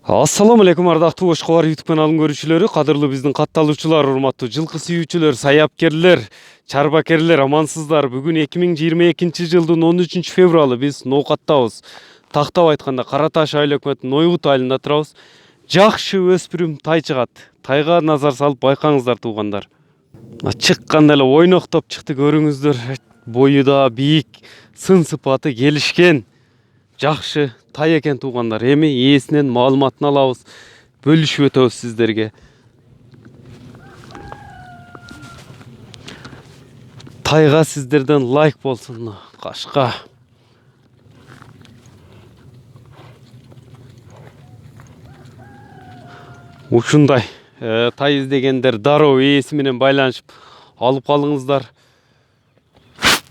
Ассаламу алейкум ардактуу Ошкобар YouTube каналынын көрүүчүлөрү, кадырлуу биздин катталуучулар, урматтуу жылкы сүйүүчүлөр, саябкерлер, чарбакерлер, амансыздар. Бүгүн 2022 жылдын 13 февралы биз ноокаттабыз. Тактап айтканда Кара Таш айыл өкмөтүнүн Ойгут айылында турабыз. Жакшы өспүрүм тай чыгат. Тайга назар салып байкаңыздар туугандар. Чыкканда эле ойноктоп чыкты, көрүңүздөр. Бою да бийик, сын сыпаты келишкен. Жакшы тай экен туугандар. Эми ээсинен маалыматын алабыз, бөлүшүп өтөбүз сиздерге. Тайга сиздерден лайк болсун. Кашка. Ушундай тай издегендер дароо ээси менен байланышып алып калыңыздар.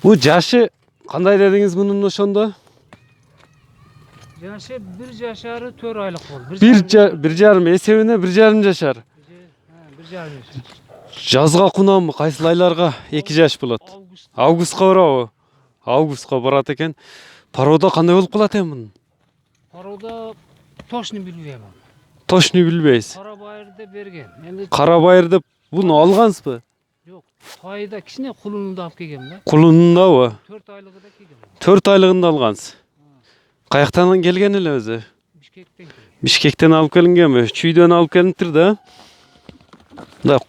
Бу жашы кандай дедиңиз мунун ошондо? Yaşı 1 yaşarı 4 aylık oldu. 1,5 эсебине 1,5 жашар. 1,5 yaşar. Жазга кунамы кайсыл айларга 2 жаш болот? Августка барабы? Августка барат экен. Пароодо кандай болуп калат эми мунун? Paroda точно bilmeyem. Точно билбейсиз. Karabayır'da bergen. Endi Кара байыр деп буну алгансызбы? yok. Tayda kişine kulununda alıp kelgem da. Кулунундабы? 4 aylığı da kelgem. 4 айлыгында алгансыз. Каяктан келген эле өзү? Bişkekten kelgem. Бишкектен алып келингенби? Чүйдөн алып келиптир да. Мында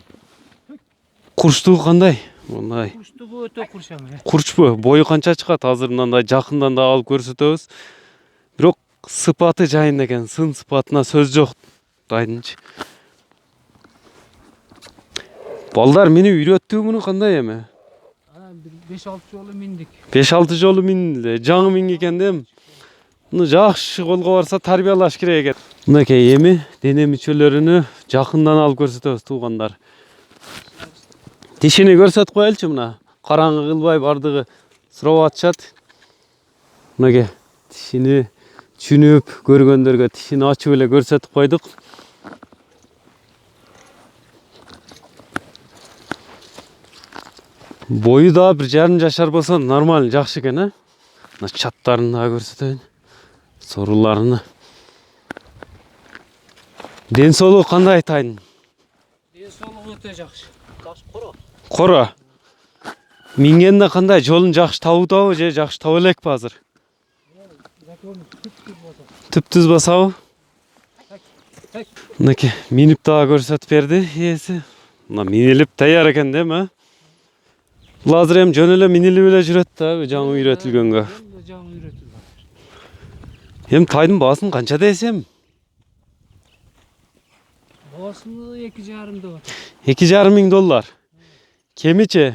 курчтугу кандай? Мындай. Kuştuğu öte kurşam ya. Курчпу? Бою канча чыгат? Азыр мындай жакындан да алып көрсөтөбүз. Бирок сыпаты жайын экен, сын сыпатына сөз жок. Тайдынчы. Балдар мени үйрөттү муну кандай эми? 5-6 жолу mindik. 5-6 жолу минди. Жаңы минген экен да эми. Муну жакшы колго барса тарбиялаш керек экен. Мынакей эми дене мүчөлөрүнү жакындан алып көрсөтөбүз туугандар. Тишини көрсөтүп коелучу мына. Караңгы кылбай бардыгы сурап атышат. Мынакей тишини түшүнүп көргөндөргө тишини ачып эле көрсөтүп койдук. Бою да 1,5 жашар болсо нормально, жакшы экен, а? Мына чаттарын да көрсөтөйүн. Соруларыны. Ден соолугу кандай тайдын? Den soluğu öte jakşı. Jakşı koro. Кора. Мингенде кандай, жолун жакшы табуудабы же жакшы таба элекпи азыр? Түп-түз басабы? Мынакей минип дагы көрсөтүп берди ээси. Мына минилип даяр экен да эми, а? Бул азыр эми жөн эле минилип эле жүрөт да, жаңы үйрөтүлгөнгө. Жаңы үйрөтүлгөн. Эми тайдын баасын канча десем? Boğasını 2,5 da var. 2,5 миң доллар. Кемичи?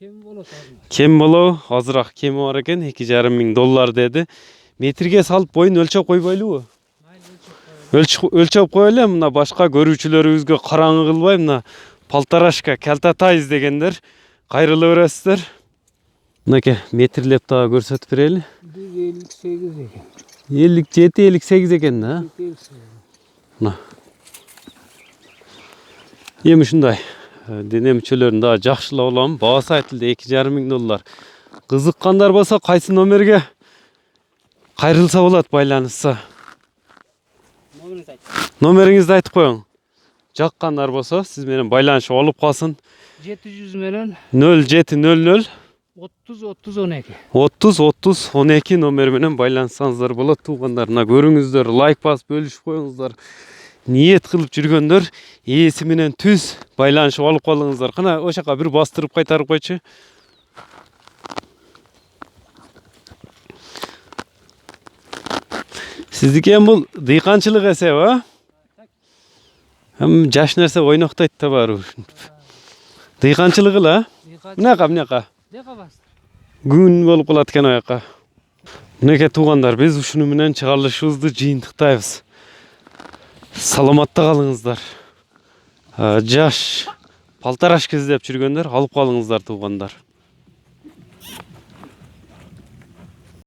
Kim bolot azmaz. Кем болобу? Азыраак кеми бар экен, 2,5 миң доллар деди. Метрге салып боюн өлчөп койбойлубу? Өлчөп коелу, мына башка көрүүчүлөрүбүзгө караңгы кылбай, мына Полторашка, калта тай издегендер кайрыла бересиздер. Мынакей метрлеп дагы көрсөтүп берели. 1,58 ekan. 57-58 экен да. Мына. Эми ушундай дене мүчөлөрүн дагы жакшылап алам. Баасы айтылды 2,5 миң доллар. Кызыккандар болсо кайсы номерге кайрылса болот, байланышса. Номериңизди айтып коюң. Жаккандар болсо сиз менен байланышып алып калсын. 700 менен 0700 30-30-12. 30-30-12 номер менен байланышсаңыздар болот туугандарына. Көрүңүздөр, лайк басып бөлүшүп коюңуздар. Ниет кылып жүргөндөр ээси менен түз байланышып алып калыңыздар. Кана ошака бир бастырып кайтарып койчу. Сиздики эми бул дыйканчылык эсеби, а? Жаш нерсе ойноктойт да барыбыр. Дыйканчылык эле, а? Мынака. Дека бас. Күн болуп калат экен аяка. Мынакей туугандар, биз ушуну менен чыгарылышыбызды жыйынтыктайбыз. Саламатта калыңыздар. Жаш Полторашка издеп жүргөндөр алып калыңыздар туугандар.